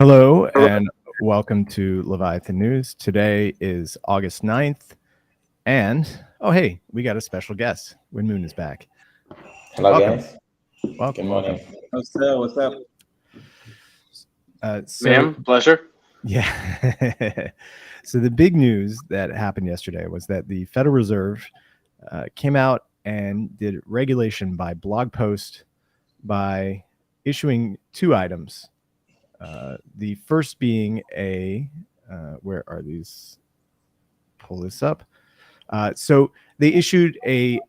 Hello and welcome to Leviathan News. Today is August 9th, and hey, we got a special guest. Win Moon is back. Hello, Welcome. guys. Good Welcome. morning. What's up? What's up? So, Pleasure. yeah. So, the big news that happened yesterday was that the Federal Reserve came out and did regulation by blog post by issuing two items. The first being where are these? Pull this up. So they issued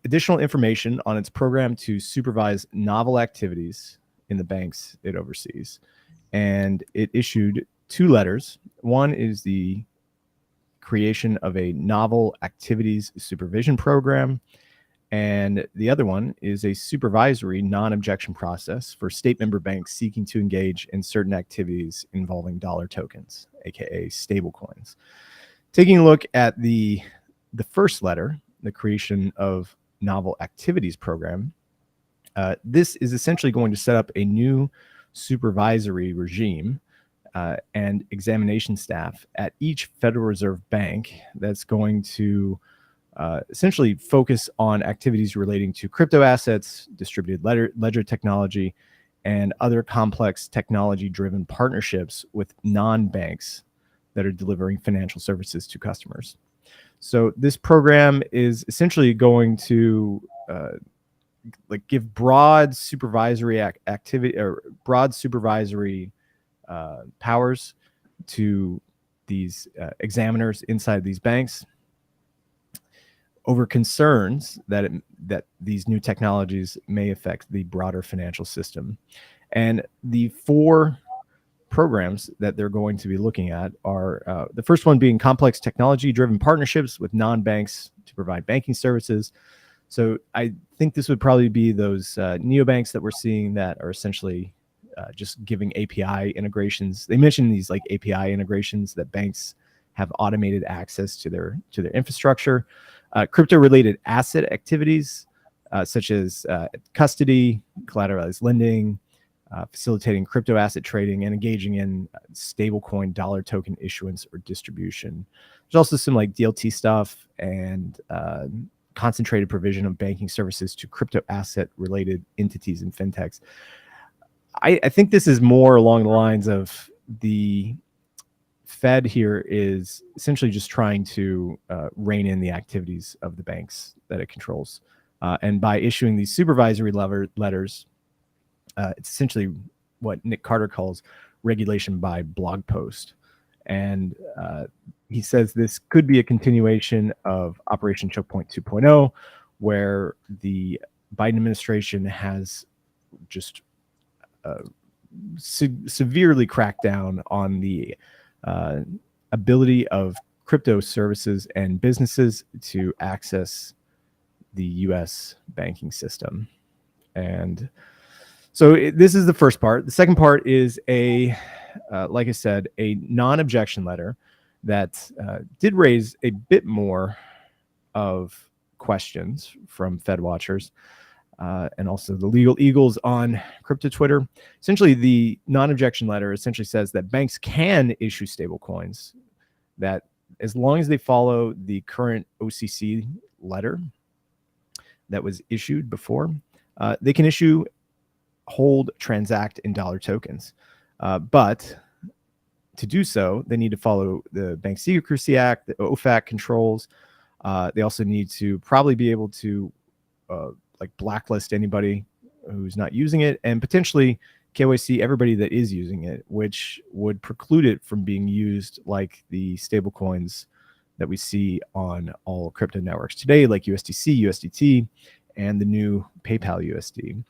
additional information on its program to supervise novel activities in the banks it oversees. And it issued two letters. One is the creation of a novel activities supervision program. And the other one is a supervisory non-objection process for state member banks seeking to engage in certain activities involving dollar tokens, aka stablecoins. Taking a look at the first letter, the creation of novel activities program, this is essentially going to set up a new supervisory regime and examination staff at each Federal Reserve Bank that's going to essentially focus on activities relating to crypto assets, distributed ledger technology, and other complex technology-driven partnerships with non-banks that are delivering financial services to customers. So this program is essentially going to give broad supervisory activity or broad supervisory powers to these examiners inside these banks over concerns that these new technologies may affect the broader financial system. And the four programs that they're going to be looking at are the first one being complex technology-driven partnerships with non-banks to provide banking services. So I think this would probably be those neobanks that we're seeing that are essentially just giving API integrations. They mentioned these like API integrations that banks have automated access to their infrastructure. Crypto-related asset activities such as custody, collateralized lending, facilitating crypto asset trading, and engaging in stablecoin dollar token issuance or distribution. There's also some like DLT stuff and concentrated provision of banking services to crypto asset related entities and fintechs. I think this is more along the lines of the Fed here is essentially just trying to rein in the activities of the banks that it controls. And by issuing these supervisory letters, it's essentially what Nick Carter calls regulation by blog post. And he says this could be a continuation of Operation Choke Point 2.0, where the Biden administration has just severely cracked down on the ability of crypto services and businesses to access the U.S. banking system. And so this is the first part. The second part is like I said, a non-objection letter that did raise a bit more of questions from Fed watchers and also the legal eagles on crypto Twitter. Essentially, the non-objection letter essentially says that banks can issue stable coins, that as long as they follow the current OCC letter that was issued before, they can issue, hold, transact in dollar tokens. But to do so, they need to follow the Bank Secrecy Act, the OFAC controls. They also need to probably be able to blacklist anybody who's not using it, and potentially KYC everybody that is using it, which would preclude it from being used like the stable coins that we see on all crypto networks today, like USDC, USDT, and the new PayPal USD.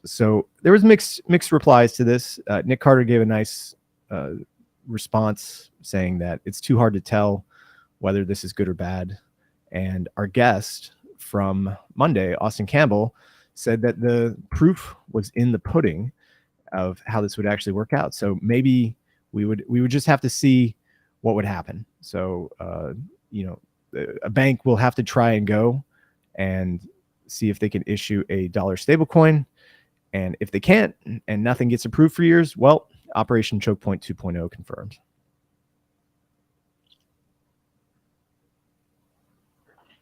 So there was mixed replies to this. Nick Carter gave a nice response saying that it's too hard to tell whether this is good or bad. And our guest from Monday, Austin Campbell, said that the proof was in the pudding of how this would actually work out. So maybe we would just have to see what would happen. So a bank will have to try and go and see if they can issue a dollar stablecoin. And if they can't and nothing gets approved for years, well, Operation Choke Point 2.0 confirmed.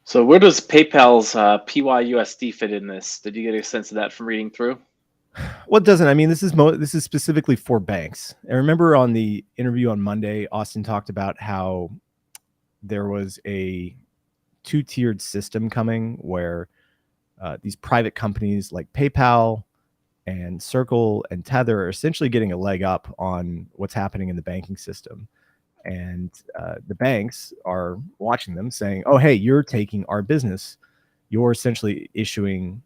So where does PayPal's PYUSD fit in this? Did you get a sense of that from reading through? Well, it doesn't. I mean, this is specifically for banks. I remember on the interview on Monday, Austin talked about how there was a two-tiered system coming where these private companies like PayPal and Circle and Tether are essentially getting a leg up on what's happening in the banking system. And the banks are watching them saying, oh, hey, you're taking our business. You're essentially doing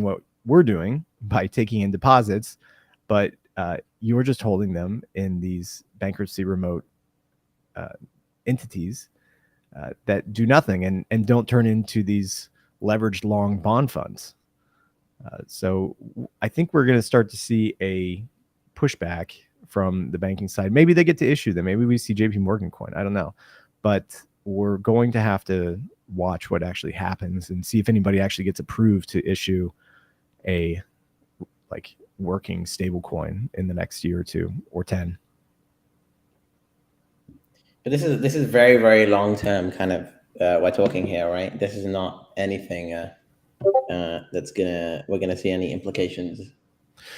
what we're doing by taking in deposits, but you're just holding them in these bankruptcy remote entities that do nothing and don't turn into these leveraged long bond funds. So I think we're going to start to see a pushback from the banking side. Maybe they get to issue them. Maybe we see JP Morgan coin. I don't know. But we're going to have to watch what actually happens and see if anybody actually gets approved to issue a like working stable coin in the next year or 2 or 10. But this is very, very long term kind of we're talking here, right? This is not anything we're gonna see any implications.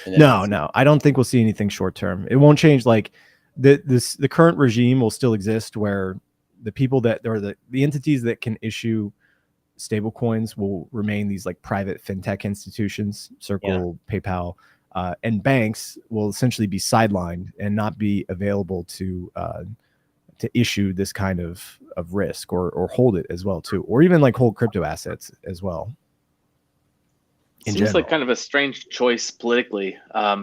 No, I don't think we'll see anything short term. It won't change. Like the current regime will still exist where the people that are the entities that can issue stable coins will remain these like private fintech institutions, Circle, PayPal, and banks will essentially be sidelined and not be available to issue this kind of risk or hold it as well too, or even like hold crypto assets as well. Seems like kind of a strange choice politically,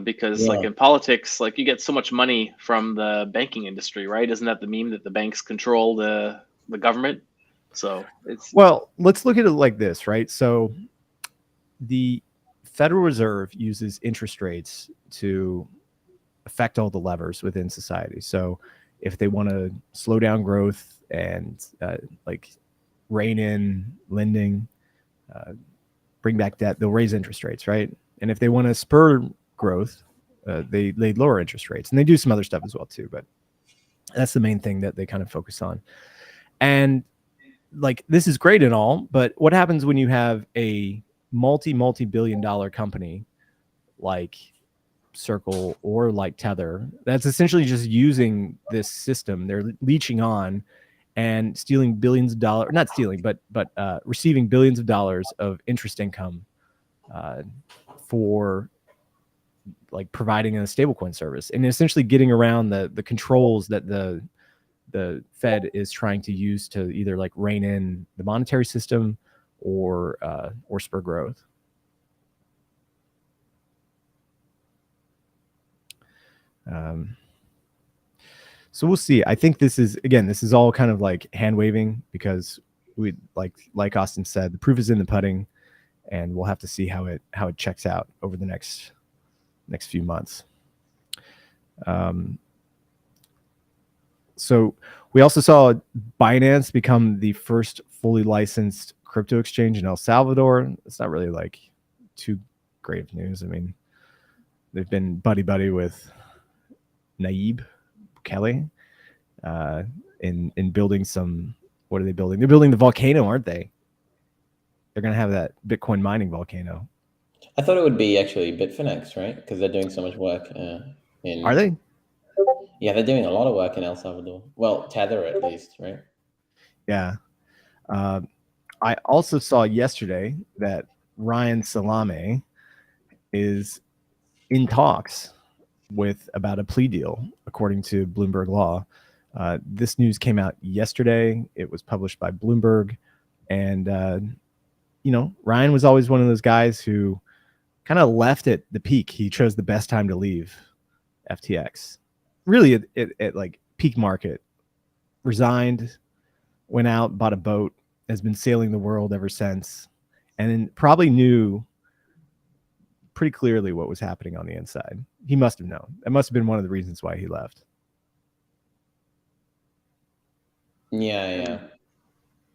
because like in politics, like you get so much money from the banking industry, right? Isn't that the meme that the banks control the government? So it's let's look at it like this, right? So the Federal Reserve uses interest rates to affect all the levers within society. So if they want to slow down growth and like rein in lending, bring back debt, they'll raise interest rates, right? And if they want to spur growth, they lower interest rates, and they do some other stuff as well too. But that's the main thing that they kind of focus on. And like this is great and all, but what happens when you have a multi-billion-dollar company like Circle or like Tether that's essentially just using this system? They're leeching on and stealing billions of dollars, not stealing, but receiving billions of dollars of interest income for like providing a stablecoin service and essentially getting around the controls that the Fed is trying to use to either like rein in the monetary system or spur growth. So we'll see. I think this is all kind of like hand waving because we like Austin said, the proof is in the pudding, and we'll have to see how it checks out over the next few months. So we also saw Binance become the first fully licensed crypto exchange in El Salvador. It's not really like too great of news. I mean, they've been buddy with Nayib Bukele in building some. What are they building? They're building the volcano, aren't they? They're going to have that Bitcoin mining volcano. I thought it would be actually Bitfinex, right? Because they're doing so much work in. Are they? Yeah, they're doing a lot of work in El Salvador. Well, Tether at least, right? Yeah. I also saw yesterday that Ryan Salame is in talks about a plea deal, according to Bloomberg Law. This news came out yesterday. It was published by Bloomberg. And, Ryan was always one of those guys who kind of left at the peak. He chose the best time to leave FTX. Really at like peak market. Resigned, went out, bought a boat, has been sailing the world ever since, and then probably knew pretty clearly what was happening on the inside. He must have known. That must have been one of the reasons why he left. Yeah.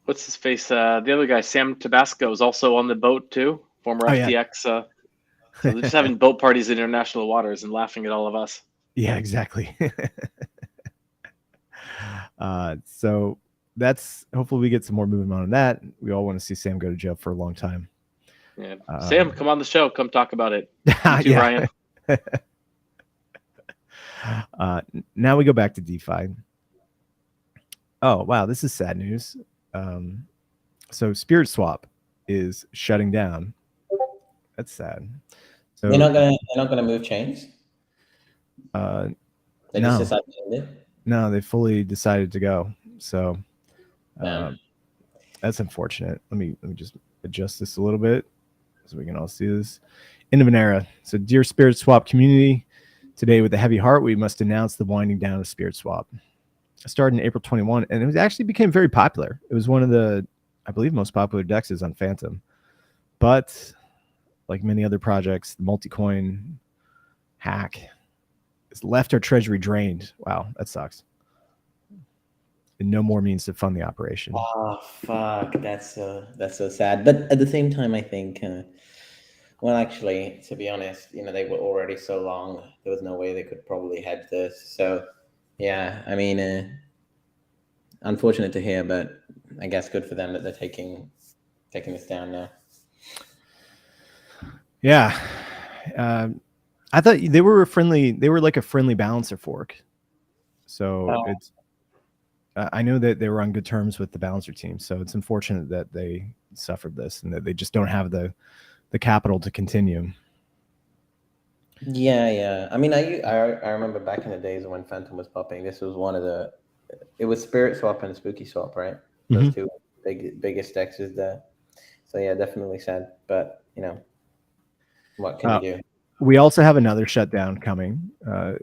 What's his face? The other guy, Sam Tabasco, is also on the boat too. Former FTX. So they're just having boat parties in international waters and laughing at all of us. Yeah, exactly. So that's hopefully we get some more movement on that. We all want to see Sam go to jail for a long time. Yeah, Sam, come on the show. Come talk about it. You too, Yeah. Ryan. Now we go back to DeFi. Oh wow, this is sad news. So Spirit Swap is shutting down. That's sad. So They're not gonna move chains. They just no, decided to end it. no, they fully decided to go. So Damn. that's unfortunate. Let me just adjust this a little bit so we can all see this. End of an era. So dear Spirit Swap community, today with a heavy heart, we must announce the winding down of Spirit Swap. It started in April 21, and it was actually became very popular. It was one of the, I believe, most popular dexes on Phantom. But like many other projects, the multi-coin hack has left our treasury drained. Wow, that sucks. And no more means to fund the operation. Oh fuck, that's so sad. But at the same time, I think, well, actually, to be honest, they were already so long. There was no way they could probably hedge this. So, yeah, I mean, unfortunate to hear, but I guess good for them that they're taking this down now. Yeah. I thought they were like a friendly balancer fork. So it's, I know that they were on good terms with the balancer team. So it's unfortunate that they suffered this and that they just don't have the capital to continue. Yeah. I mean, I remember back in the days when Phantom was popping. This was one of it was Spirit Swap and Spooky Swap, right? Those two biggest dexes there. So yeah, definitely sad. But what can you do? We also have another shutdown coming,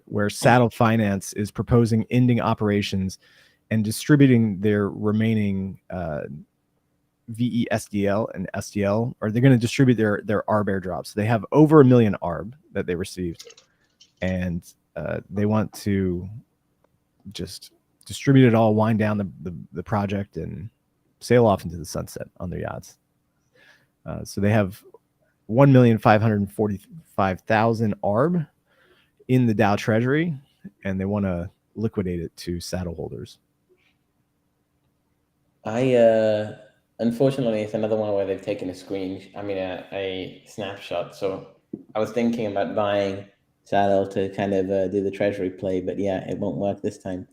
where Saddle Finance is proposing ending operations and distributing their remaining VESDL and SDL, or they're going to distribute their ARB airdrops. They have over 1 million ARB that they received, and they want to just distribute it all, wind down the project, and sail off into the sunset on their yachts. So they have 1,545,000 ARB in the Dow Treasury, and they want to liquidate it to saddle holders. Unfortunately, it's another one where they've taken a snapshot. So I was thinking about buying Saddle to kind of do the treasury play, but yeah, it won't work this time.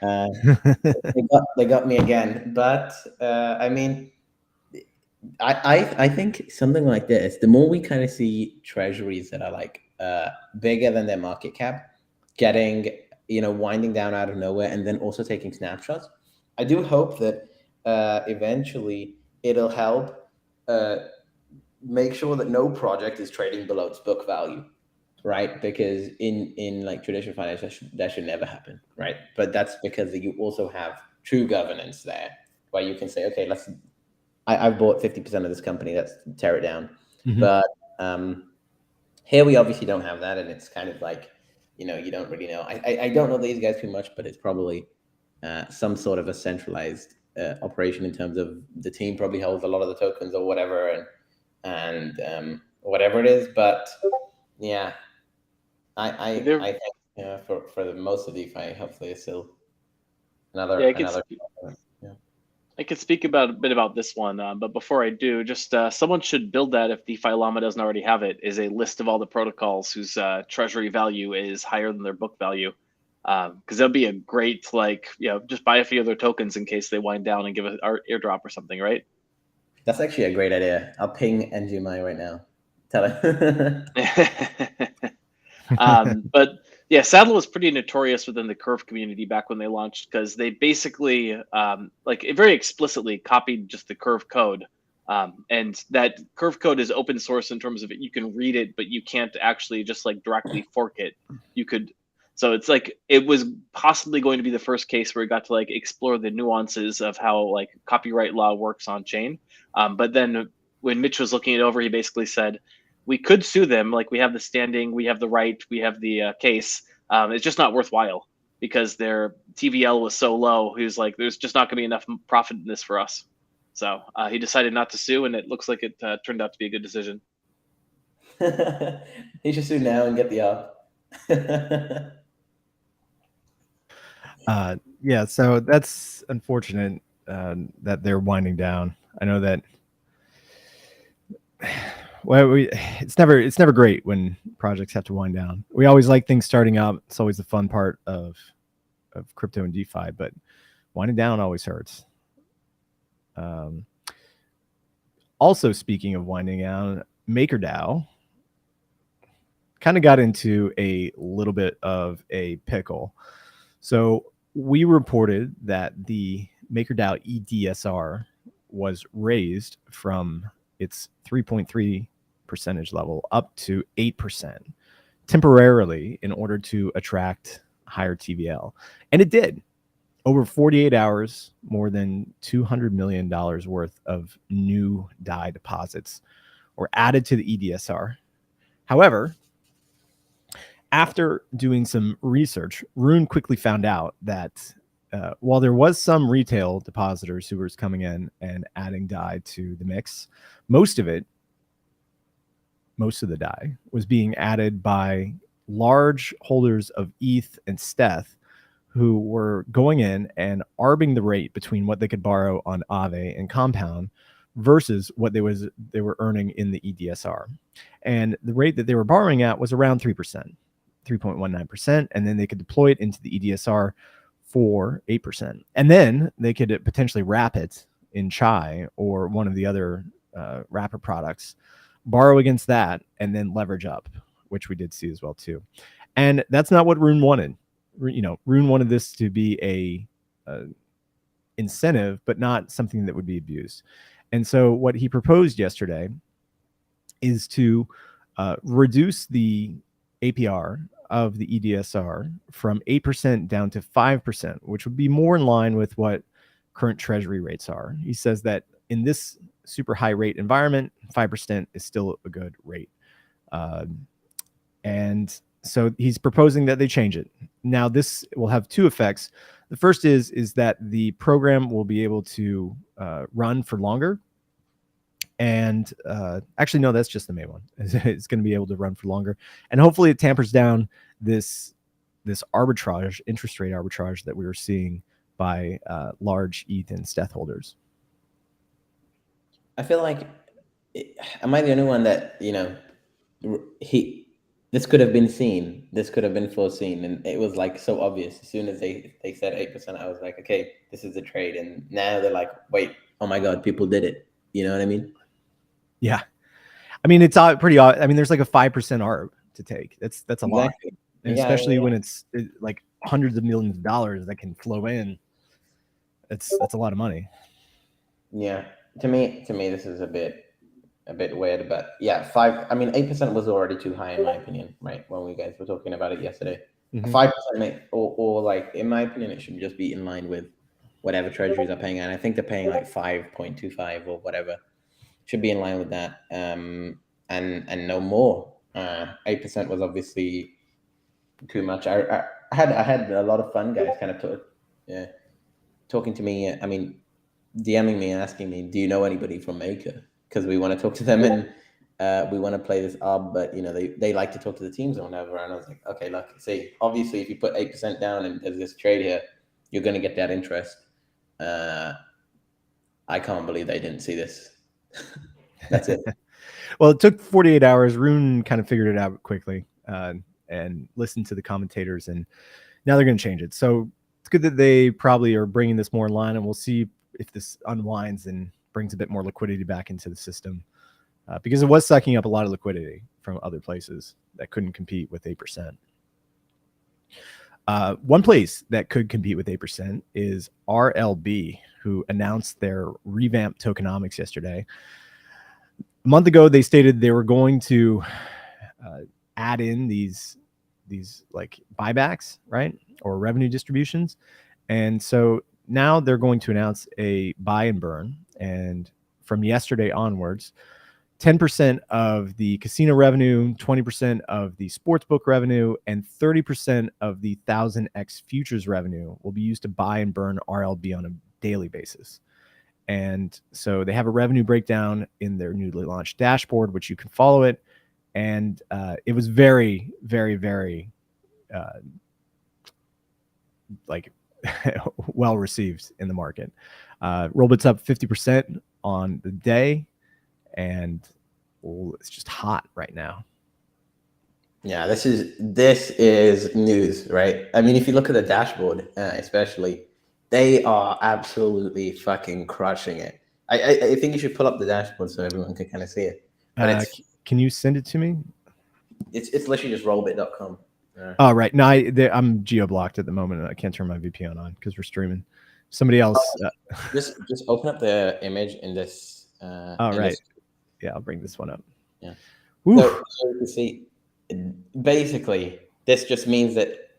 They got me again. But I mean, I think something like this, the more we kind of see treasuries that are like bigger than their market cap getting, winding down out of nowhere and then also taking snapshots, I do hope that eventually it'll help make sure that no project is trading below its book value, right? Because in like traditional finance, that should never happen, right? But that's because you also have true governance there, where you can say, okay, I've bought 50% of this company, let's tear it down. Mm-hmm. But here we obviously don't have that, and it's kind of like, you don't really know. I don't know these guys too much, but it's probably some sort of a centralized operation in terms of the team probably holds a lot of the tokens or whatever, and whatever it is. But yeah, I think for the most of DeFi, hopefully it's still another. I could speak a bit about this one, but before I do, just someone should build that, if DeFi Llama doesn't already have it, is a list of all the protocols whose treasury value is higher than their book value. Because that'd be a great, just buy a few of their tokens in case they wind down and give an airdrop or something, right? That's actually a great idea. I'll ping NGMI right now. Tell her. But yeah, Saddle was pretty notorious within the Curve community back when they launched, because they basically very explicitly copied just the Curve code. And that Curve code is open source in terms of it. You can read it, but you can't actually just directly fork it. So it's it was possibly going to be the first case where we got to explore the nuances of how copyright law works on chain. But then when Mitch was looking it over, he basically said, we could sue them. We have the standing, we have the right, we have the case. It's just not worthwhile because their TVL was so low. He was like, there's just not going to be enough profit in this for us. So he decided not to sue, and it looks like it turned out to be a good decision. He should sue now and get the up. Yeah, so that's unfortunate that they're winding down. I know that. Well, it's never great when projects have to wind down. We always like things starting up. It's always the fun part of crypto and DeFi, but winding down always hurts. Also, speaking of winding down, MakerDAO kind of got into a little bit of a pickle. So we reported that the MakerDAO EDSR was raised from its 3.3 percentage level up to 8% temporarily in order to attract higher TVL. And it did. Over 48 hours, more than $200 million worth of new DAI deposits were added to the EDSR. However, after doing some research, Rune quickly found out that while there was some retail depositors who were coming in and adding DAI to the mix, most of the DAI was being added by large holders of ETH and Steth who were going in and arbing the rate between what they could borrow on Aave and Compound versus what they were earning in the EDSR. And the rate that they were borrowing at was around 3%, 3.19%, and then they could deploy it into the EDSR for 8%. And then they could potentially wrap it in Chai or one of the other wrapper products, borrow against that, and then leverage up, which we did see as well too. And that's not what Rune wanted. Rune wanted this to be a incentive, but not something that would be abused. And so what he proposed yesterday is to reduce the APR of the EDSR from 8% down to 5%, which would be more in line with what current treasury rates are. He says that in this super high rate environment, 5% is still a good rate. And so he's proposing that they change it. Now, this will have two effects. The first is that the program will be able to run for longer. And actually, no, that's just the main one. It's going to be able to run for longer. And hopefully it tampers down this arbitrage, interest rate arbitrage that we were seeing by large ETH and Steth holders. I feel like, am I the only one that, this could have been seen, this could have been foreseen, and it was like so obvious. As soon as they said 8%, I was like, okay, this is the trade. And now they're like, wait, oh my God, people did it. You know what I mean? Yeah. I mean, it's pretty odd. I mean, there's like a 5% ARB to take. That's a lot. And especially when it's like hundreds of millions of dollars that can flow in. That's a lot of money. Yeah. To me, this is a bit weird, but yeah, 8% was already too high in my opinion, right? When we guys were talking about it yesterday, 5%, or like in my opinion, it should just be in line with whatever treasuries are paying, and I think they're paying like 5.25 or whatever. Should be in line with that, and no more. 8% was obviously too much. I had a lot of fun, guys, kind of talking to me. I mean, DMing me and asking me, do you know anybody from Maker? Because we want to talk to them and we want to play this up, but they like to talk to the teams or whatever. And I was like, okay, look, see, obviously if you put 8% down and there's this trade here, you're going to get that interest. I can't believe they didn't see this. That's it. Well, it took 48 hours. Rune kind of figured it out quickly and listened to the commentators, and now they're going to change it. So it's good that they probably are bringing this more in line, and we'll see if this unwinds and brings a bit more liquidity back into the system, because it was sucking up a lot of liquidity from other places that couldn't compete with 8%. One place that could compete with 8% is RLB, who announced their revamped tokenomics yesterday. A month ago, they stated they were going to add in these like buybacks, right, or revenue distributions, and so now they're going to announce a buy and burn, and from yesterday onwards, 10% of the casino revenue, 20% of the sportsbook revenue, and 30% of the 1000x futures revenue will be used to buy and burn RLB on a daily basis. And so they have a revenue breakdown in their newly launched dashboard, which you can follow it. And it was very, very, very like well received in the market. Rollbit's up 50% on the day, and it's just hot right now. Yeah, this is news, right? I mean, if you look at the dashboard, especially, they are absolutely fucking crushing it. I think you should pull up the dashboard so everyone can kind of see it. But can you send it to me? It's literally just rollbit.com. Oh, right. No, I'm geo-blocked at the moment, and I can't turn my VPN on because we're streaming. Somebody else. Just open up the image in this. Right. Yeah, I'll bring this one up. Yeah. So you can see, basically, this just means that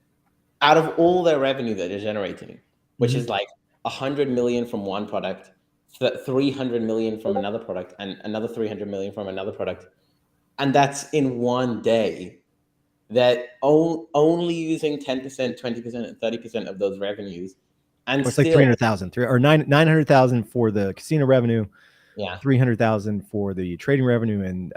out of all their revenue that they're generating, which is like 100 million from one product, 300 million from another product, and another 300 million from another product, and that's in one day, that only using 10%, 20%, and 30% of those revenues, and it's like 300,000 or 900,000 for the casino revenue, 300,000 for the trading revenue, and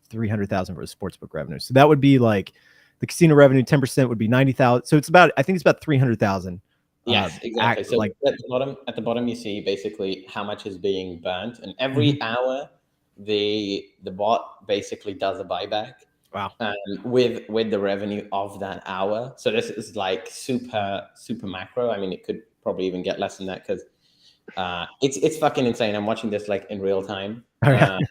300,000 for the sportsbook revenue. So that would be like the casino revenue 10% would be 90,000. So I think it's about 300,000. Yes, exactly. So like at the bottom, you see basically how much is being burnt, and every hour the bot basically does a buyback. Wow. With the revenue of that hour. So this is like super macro. I mean, it could probably even get less than that because it's fucking insane. I'm watching this like in real time. And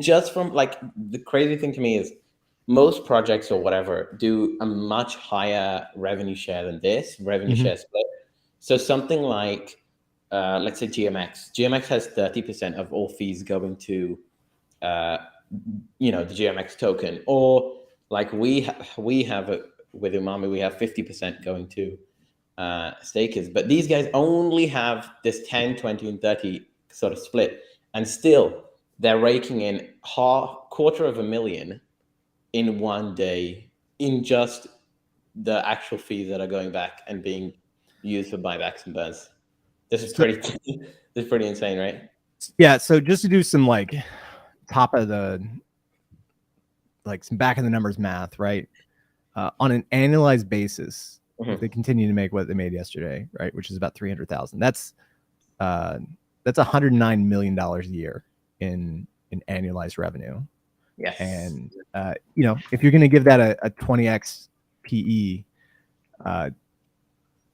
just from like, the crazy thing to me is most projects or whatever do a much higher revenue share than this revenue share split. So something like let's say GMX has 30% of all fees going to the GMX token, or like we have it with Umami, we have 50% going to stakers, but these guys only have this 10, 20, and 30 sort of split, and still they're raking in $250,000 in one day in just the actual fees that are going back and being used for buybacks and burns. This is pretty insane, right? Yeah. So just to do some like top of the, like some back of the numbers math, right? On an annualized basis, if they continue to make what they made yesterday, right, which is about 300,000, that's $109 million a year in annualized revenue. Yes. And if you're going to give that a 20x PE,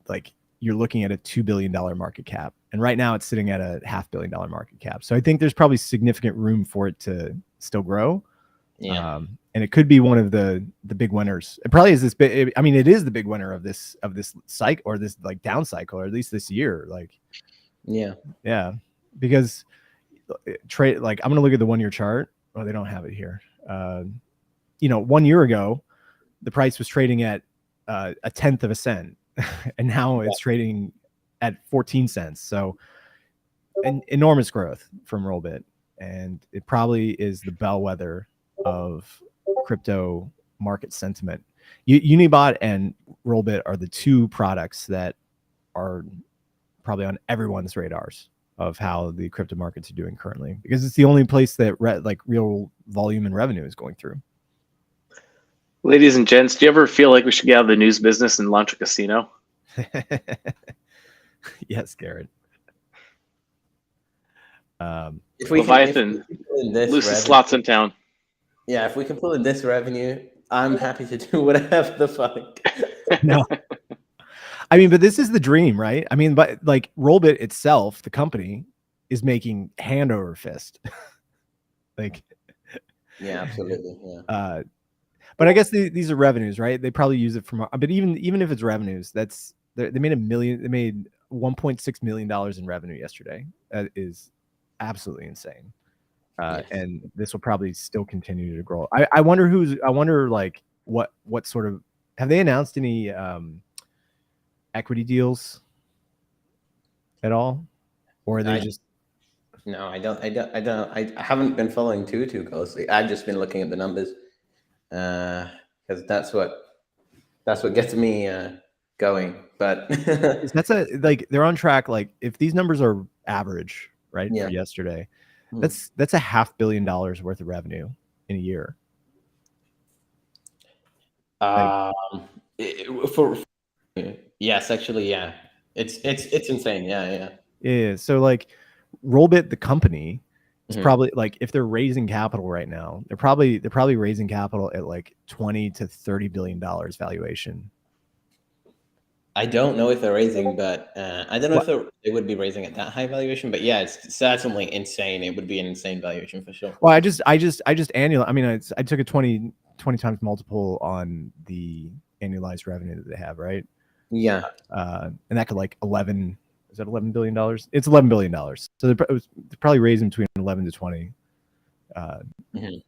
like you're looking at a $2 billion market cap, and right now it's sitting at a $500 million market cap. So I think there's probably significant room for it to still grow. Yeah. And it could be one of the big winners. It probably is this big. I mean, it is the big winner of this cycle, or this like down cycle, or at least this year. Like, yeah, because trade. Like, I'm gonna look at the 1 year chart. Oh, they don't have it here. 1 year ago, the price was trading at a tenth of a cent, and now it's trading at 14 cents. So, an enormous growth from Rollbit, and it probably is the bellwether of crypto market sentiment. Unibot and Rollbit are the two products that are probably on everyone's radars of how the crypto markets are doing currently, because it's the only place that real volume and revenue is going through. Ladies and gents, do you ever feel like we should get out of the news business and launch a casino? Yes, Garrett. If we Leviathan, loosest slots in town. Yeah, if we can pull in this revenue, I'm happy to do whatever the fuck. No. I mean, but this is the dream, right? I mean, but like Rollbit itself, the company, is making hand over fist. Like, yeah, absolutely. Yeah. But I guess these are revenues, right? They probably use it from. But even if it's revenues, they made They made $1.6 million in revenue yesterday. That is absolutely insane. Yes. And this will probably still continue to grow. I wonder like what sort of, have they announced any equity deals at all, or are they just? No, I don't. I haven't been following too closely. I've just been looking at the numbers, because that's what gets me going. But they're on track. Like, if these numbers are average, right, for yesterday, that's $500 million worth of revenue in a year. For Yes, actually, yeah. It's insane. Yeah. Yeah. So like Rollbit, the company, is Mhm. probably like if they're raising capital right now, they're probably raising capital at like $20 to $30 billion valuation. I don't know if they're raising, but I don't know What? if they would be raising at that high valuation. But yeah, it's certainly insane. It would be an insane valuation for sure. Well, I just annual. I mean, I took a 20 times multiple on the annualized revenue that they have, right? Yeah. And that could like 11. Is that $11 billion? It's $11 billion. So they're probably raising between 11 to 20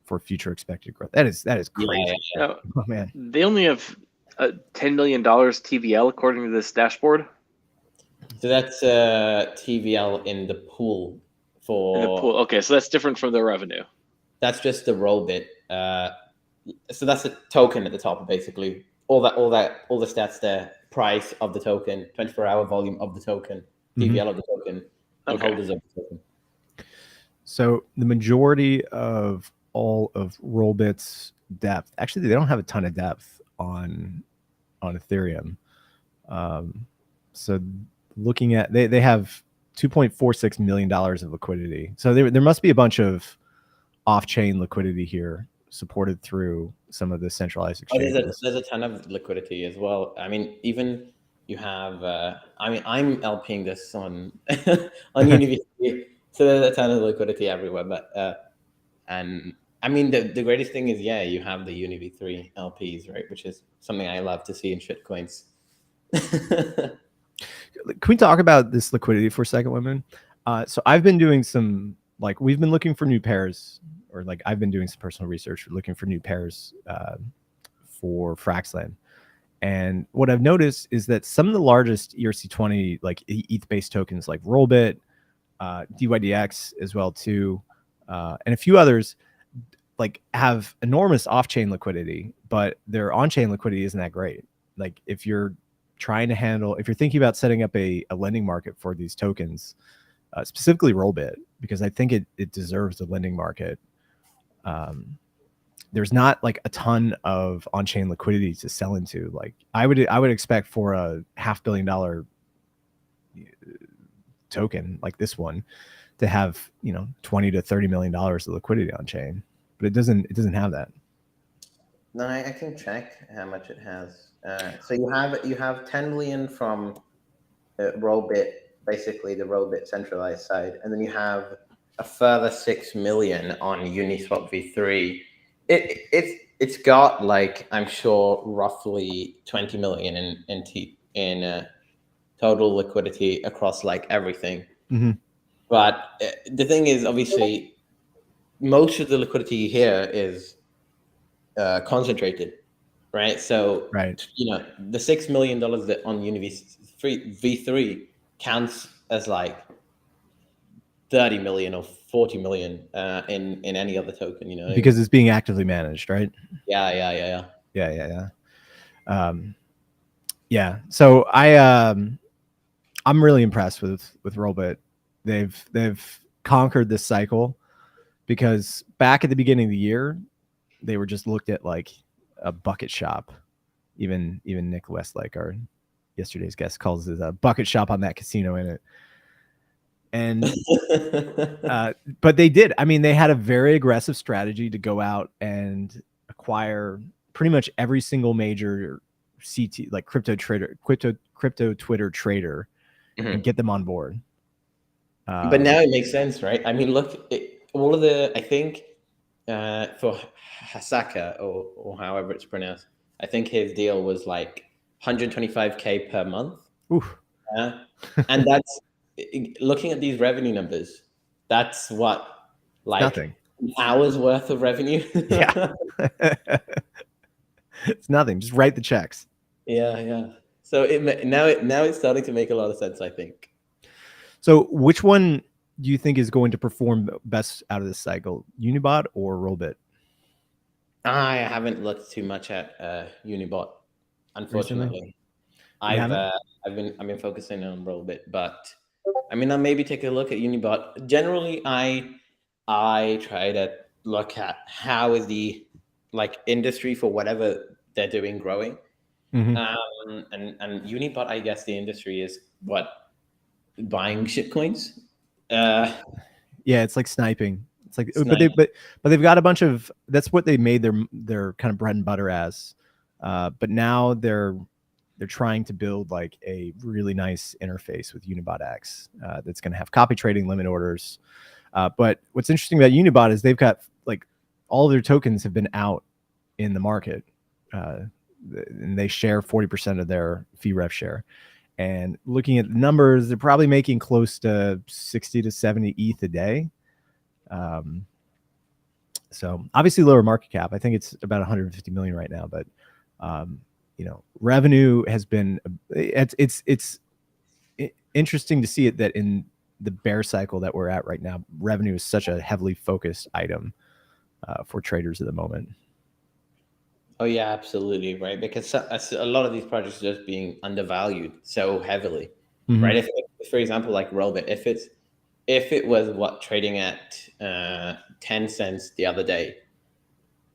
for future expected growth. That is crazy. Yeah. Oh man. They only have $10 million TVL according to this dashboard. So that's TVL in the pool for In the pool. Okay, so that's different from their revenue. That's just the Rollbit. So that's a token at the top, basically. All the stats there: price of the token, 24-hour volume of the token, TVL of the token, and holders of the token. So the majority of all of Rollbit's depth, actually, they don't have a ton of depth on Ethereum. So looking at they have $2.46 million of liquidity. So there must be a bunch of off-chain liquidity here, supported through some of the centralized exchanges. There's a ton of liquidity as well. I mean, even you have. I mean, I'm LPing this on on UniV3, so there's a ton of liquidity everywhere. But and I mean, the greatest thing is, yeah, you have the UniV3 LPs, right? Which is something I love to see in shitcoins. Can we talk about this liquidity for a second, women? So I've been doing some, like, we've been looking for new pairs, or like I've been doing some personal research looking for new pairs for Fraxland. And what I've noticed is that some of the largest ERC20 like ETH-based tokens, like Rollbit, DYDX as well too, and a few others, like have enormous off-chain liquidity, but their on-chain liquidity isn't that great. Like if you're thinking about setting up a lending market for these tokens, specifically Rollbit, because I think it deserves a lending market. There's not like a ton of on-chain liquidity to sell into. Like I would expect for a $500 million token like this one to have, $20 to $30 million of liquidity on chain, but it doesn't have that. No, I can check how much it has. So you have 10 million from Rollbit, basically the Rollbit centralized side, and then you have a further 6 million on Uniswap v3. It's got, like, I'm sure roughly 20 million in total liquidity across like everything. Mm-hmm. But the thing is, obviously, most of the liquidity here is concentrated, right? So, right, the $6 million that on v3 counts as like 30 million or 40 million in any other token, because it's being actively managed, right? Yeah. So I'm really impressed with Rollbit. They've conquered this cycle, because back at the beginning of the year, they were just looked at like a bucket shop. Even Nick Westlake, our yesterday's guest, calls it a bucket shop on that casino in it. And but they did. I mean, they had a very aggressive strategy to go out and acquire pretty much every single major CT, like crypto Twitter trader, and get them on board. But now it makes sense, right? I mean, look, all of the, I think for Hasaka, or however it's pronounced, I think his deal was like 125K per month. Oof. And that's, looking at these revenue numbers, that's what, like, nothing. An hour's worth of revenue. Yeah. It's nothing. Just write the checks. Yeah. So now it's starting to make a lot of sense, I think. So which one do you think is going to perform best out of this cycle, Unibot or Rollbit? I haven't looked too much at Unibot, unfortunately. I've been focusing on Rollbit, but I mean, I'll maybe take a look at Unibot. Generally, I try to look at how is the, like, industry for whatever they're doing growing. Mhm. And Unibot, I guess the industry is what, buying shitcoins. Yeah, it's like sniping. It's like, but Snipe. they've got a bunch of. That's what they made their kind of bread and butter as. But now they're trying to build like a really nice interface with Unibot X that's going to have copy trading, limit orders. But what's interesting about Unibot is they've got like all of their tokens have been out in the market, and they share 40% of their fee rev share. And looking at the numbers, they're probably making close to 60 to 70 ETH a day. So obviously lower market cap. I think it's about 150 million right now, but revenue has been, it's interesting to see it that in the bear cycle that we're at right now, revenue is such a heavily focused item for traders at the moment. Oh yeah, absolutely, right. Because a lot of these projects are just being undervalued so heavily, right? If, for example, like Robit, if it was trading at 10 cents the other day,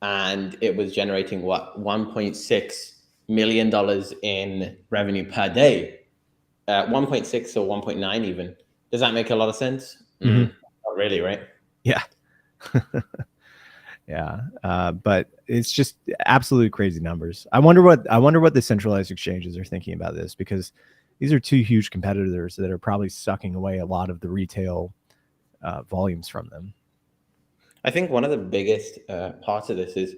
and it was generating $1.6 million in revenue per day, 1.6 or 1.9 even. Does that make a lot of sense? Not really, right? Yeah. Yeah, but it's just absolutely crazy numbers. I wonder what the centralized exchanges are thinking about this, because these are two huge competitors that are probably sucking away a lot of the retail volumes from them. I think one of the biggest parts of this is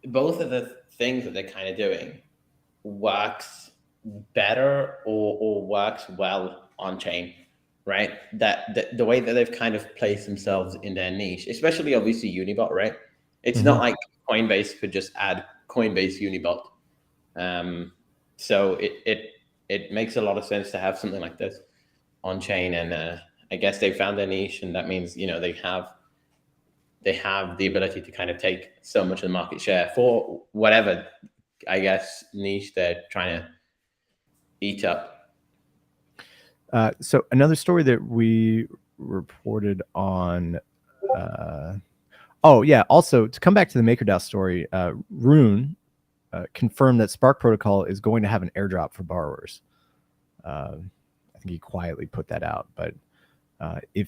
both of the things that they're kind of doing works better or works well on chain, right? That the way that they've kind of placed themselves in their niche, especially obviously Unibot, right? It's not like Coinbase could just add Coinbase Unibot. So it makes a lot of sense to have something like this on chain, and I guess they found their niche, and that means they have the ability to kind of take so much of the market share for whatever, I guess, niche they're trying to eat up. So another story that we reported on. Also to come back to the MakerDAO story, Rune confirmed that Spark Protocol is going to have an airdrop for borrowers. I think he quietly put that out, but if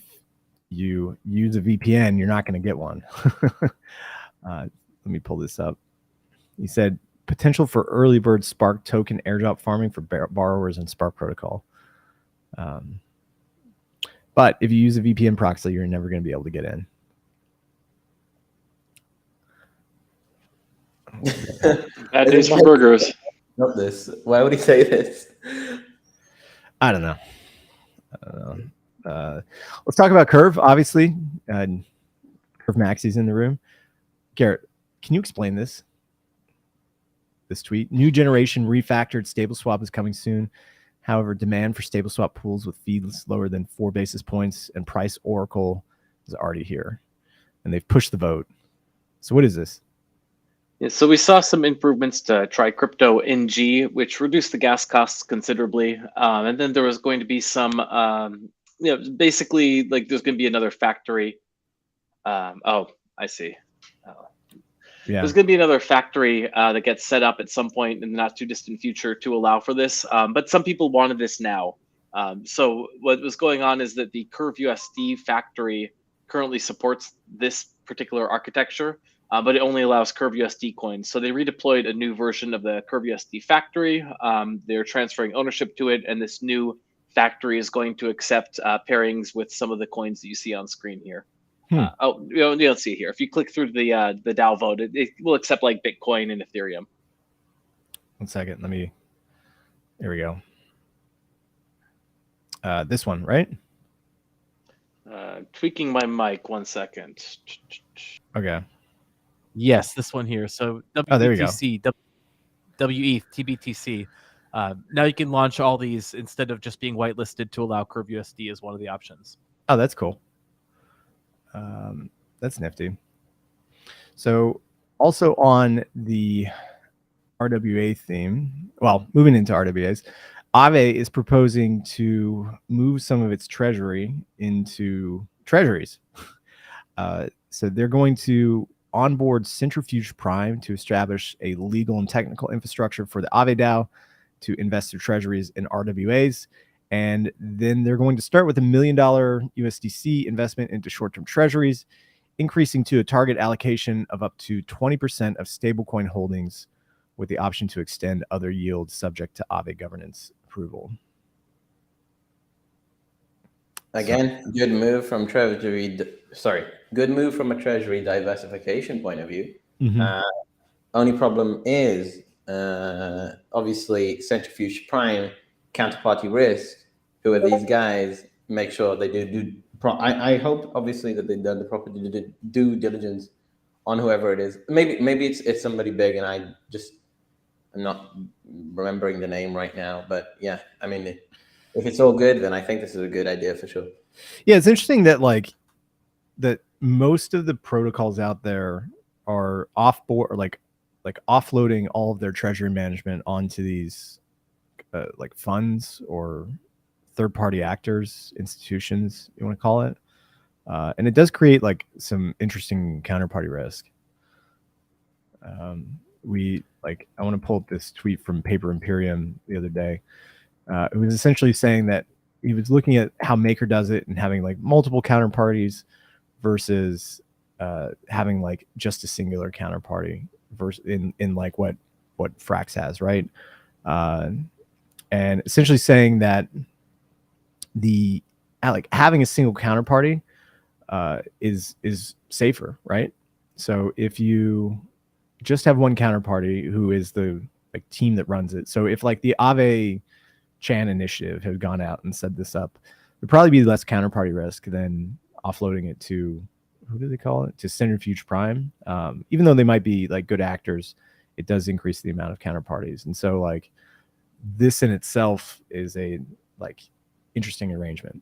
you use a VPN, you're not going to get one. Let me pull this up. He said potential for early bird Spark token airdrop farming for borrowers in Spark Protocol. But if you use a VPN proxy, you're never going to be able to get in. Bad news for burgers. Not this. Why would he say this? I don't know. Let's talk about Curve. Obviously, Curve Maxi's in the room. Garrett, can you explain this tweet? New generation refactored stable swap is coming soon. However, demand for stable swap pools with fees lower than 4 basis points and price Oracle is already here, and they've pushed the vote. So what is this? Yeah, so we saw some improvements to Try Crypto NG, which reduced the gas costs considerably. And then there was going to be some, basically like there's going to be another factory. I see. Yeah. There's going to be another factory that gets set up at some point in the not too distant future to allow for this. But some people wanted this now. So what was going on is that the Curve USD factory currently supports this particular architecture, but it only allows Curve USD coins. So they redeployed a new version of the Curve USD factory. They're transferring ownership to it, and this new factory is going to accept pairings with some of the coins that you see on screen here. You'll see here. If you click through the DAO vote, it will accept like Bitcoin and Ethereum. 1 second. Here we go. This one, right? Tweaking my mic. 1 second. Okay. Yes, this one here. So there you go. WETH, TBTC. Now you can launch all these instead of just being whitelisted to allow Curve USD as one of the options. Oh, that's cool. That's nifty. So also on the RWA theme, well, moving into RWAs, Aave is proposing to move some of its treasury into treasuries. So they're going to onboard Centrifuge Prime to establish a legal and technical infrastructure for the Aave DAO to invest their treasuries in RWAs. And then they're going to start with $1 million USDC investment into short-term treasuries, increasing to a target allocation of up to 20% of stablecoin holdings, with the option to extend other yields subject to Aave governance approval. Again, good move from treasury. Good move from a treasury diversification point of view. Only problem is, obviously, Centrifuge Prime, counterparty risk. Who are these guys? Make sure they do. I hope, obviously, that they've done the proper due diligence on whoever it is. Maybe it's somebody big, and I'm not remembering the name right now. But yeah, I mean, if it's all good, then I think this is a good idea for sure. Yeah, it's interesting that that most of the protocols out there are offboard, or like offloading all of their treasury management onto these like funds or third-party actors, institutions, you want to call it, and it does create like some interesting counterparty risk. I want to pull up this tweet from Paper Imperium the other day. It was essentially saying that he was looking at how Maker does it and having like multiple counterparties versus having like just a singular counterparty versus in like what Frax has, right? And essentially saying that having a single counterparty is safer, right? So if you just have one counterparty who is the like team that runs it, so if like the Aave Chan initiative had gone out and set this up, there'd probably be less counterparty risk than offloading it to, who do they call it, to Centrifuge Prime. Even though they might be like good actors, it does increase the amount of counterparties, and so like this in itself is a like interesting arrangement.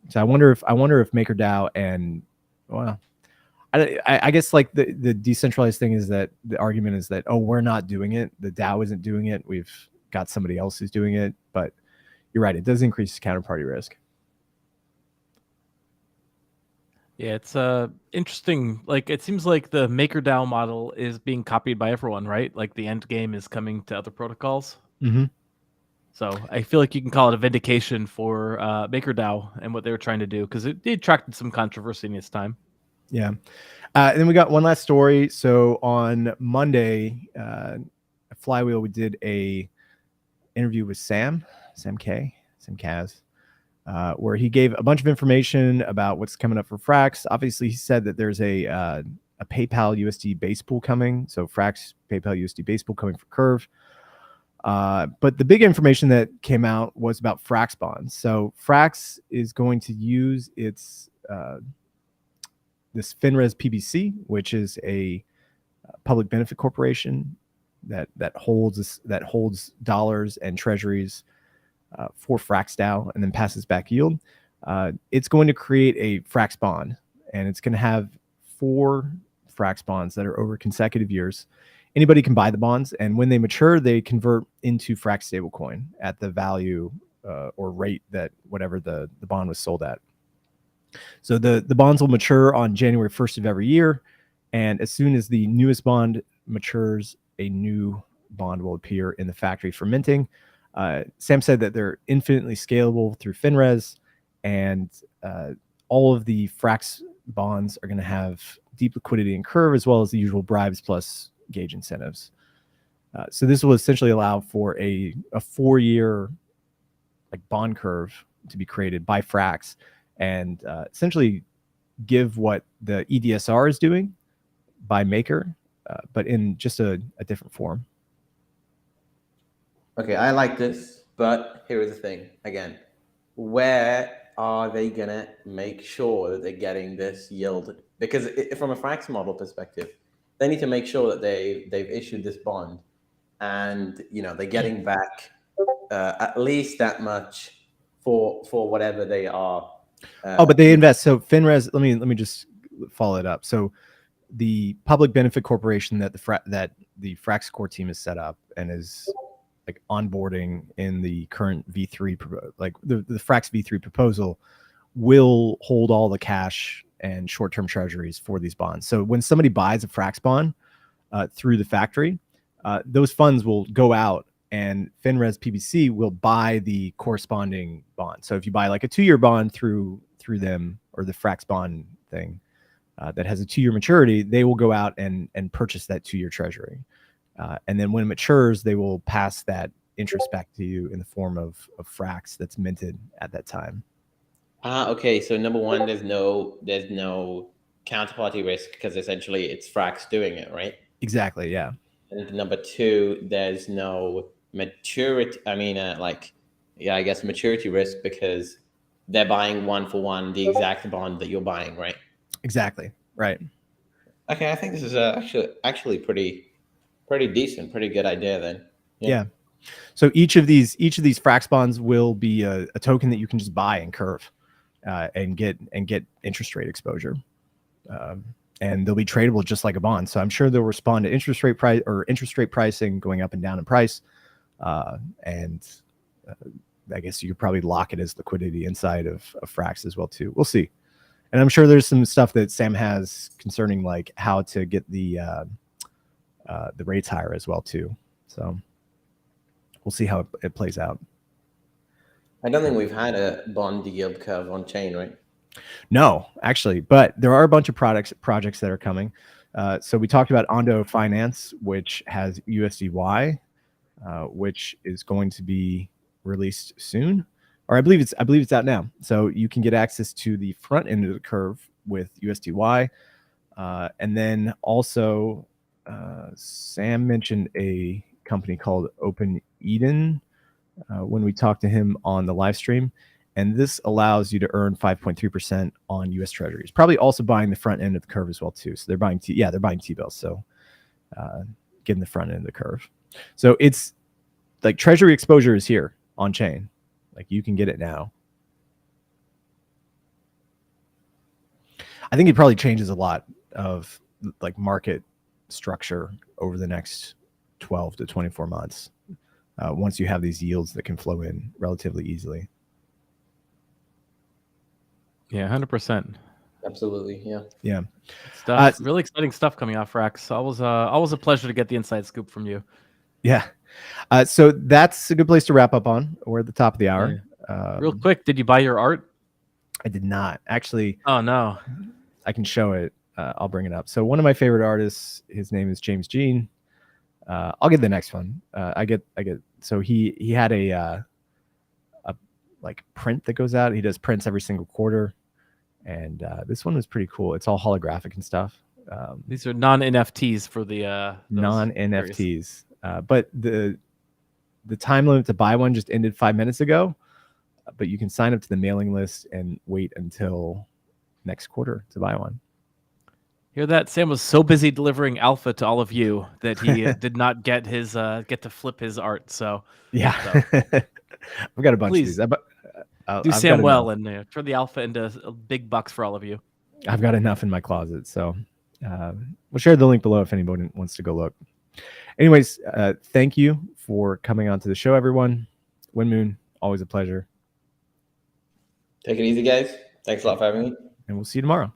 So I wonder if MakerDAO and, well, I guess like the decentralized thing is that the argument is that, oh, we're not doing it, the DAO isn't doing it, we've got somebody else who's doing it. But you're right, it does increase counterparty risk. Yeah, it's interesting. Like, it seems like the MakerDAO model is being copied by everyone, right? Like the end game is coming to other protocols. So I feel like you can call it a vindication for MakerDAO and what they were trying to do, because it attracted some controversy in its time. Yeah. And then we got one last story. So on Monday, at Flywheel, we did a interview with Sam Kaz, where he gave a bunch of information about what's coming up for Frax. Obviously, he said that there's a PayPal USD base pool coming. So Frax PayPal USD base pool coming for Curve. But the big information that came out was about Frax bonds. So Frax is going to use its this FinRes PBC, which is a public benefit corporation that holds dollars and treasuries for Frax DAO and then passes back yield. It's going to create a Frax bond, and it's going to have 4 Frax bonds that are over consecutive years. Anybody can buy the bonds, and when they mature, they convert into Frax stablecoin at the value or rate that whatever the bond was sold at. So the bonds will mature on January 1st of every year, and as soon as the newest bond matures, a new bond will appear in the factory for minting. Sam said that they're infinitely scalable through FinRes, and all of the Frax bonds are going to have deep liquidity and Curve, as well as the usual bribes plus gauge incentives. So this will essentially allow for a 4-year like bond curve to be created by Frax, and essentially give what the EDSR is doing by Maker, but in just a different form. Okay, I like this, but here is the thing. Again, where are they gonna make sure that they're getting this yield? Because from a Frax model perspective, they need to make sure that they've issued this bond, and they're getting back at least that much for whatever they are. But they invest. So FinRes, let me just follow it up. So the public benefit corporation that the Frax core team is set up and is like onboarding in the current V3, like the Frax V3 proposal, will hold all the cash and short-term treasuries for these bonds. So when somebody buys a Frax bond through the factory, those funds will go out and FinRes PBC will buy the corresponding bond. So if you buy like a 2-year bond through them, or the Frax bond thing that has a 2-year maturity, they will go out and purchase that 2-year treasury. And then when it matures, they will pass that interest back to you in the form of Frax that's minted at that time. Okay. So number one, there's no counterparty risk because essentially it's Frax doing it, right? Exactly. Yeah. And number two, there's no maturity. I guess maturity risk because they're buying 1-for-1 the exact bond that you're buying, right? Exactly. Right. Okay, I think this is actually pretty decent, pretty good idea then. Yeah. So each of these Frax bonds will be a token that you can just buy in Curve and get interest rate exposure. And they'll be tradable just like a bond. So I'm sure they'll respond to interest rate pricing going up and down in price. And I guess you could probably lock it as liquidity inside of Frax as well too. We'll see. And I'm sure there's some stuff that Sam has concerning like how to get the rates higher as well too. So we'll see how it plays out. I don't think we've had a bond yield curve on chain, right? No, actually, but there are a bunch of projects that are coming. So we talked about Ondo Finance, which has USDY, which is going to be released soon, or I believe it's out now. So you can get access to the front end of the curve with USDY, and then also Sam mentioned a company called Open Eden when we talked to him on the live stream. And this allows you to earn 5.3% on U.S. Treasuries. Probably also buying the front end of the curve as well too. So they're buying T-bills. So getting the front end of the curve. So it's like Treasury exposure is here on chain. Like you can get it now. I think it probably changes a lot of like market structure over the next 12 to 24 months once you have these yields that can flow in relatively easily. Yeah, 100%. Absolutely, yeah. Yeah. Stuff. Really exciting stuff coming out, Frax. Always a pleasure to get the inside scoop from you. Yeah. So that's a good place to wrap up on. We're at the top of the hour. Yeah. Real quick, did you buy your art? I did not. Actually. Oh, no. I can show it. I'll bring it up. So one of my favorite artists, his name is James Jean. I'll get the next one. I get. So he had a like print that goes out. He does prints every single quarter. And this one was pretty cool. It's all holographic and stuff. These are non-NFTs for the non-NFTs. But the time limit to buy one just ended 5 minutes ago. But you can sign up to the mailing list and wait until next quarter to buy one. Hear that? Sam was so busy delivering alpha to all of you that he did not get to flip his art. So yeah, I've got a bunch of these. Do Sam well and turn the alpha into big bucks for all of you. I've got enough in my closet. So we'll share the link below if anybody wants to go look. Anyways, thank you for coming on to the show, everyone. Moon, always a pleasure. Take it easy, guys. Thanks a lot for having me. And we'll see you tomorrow.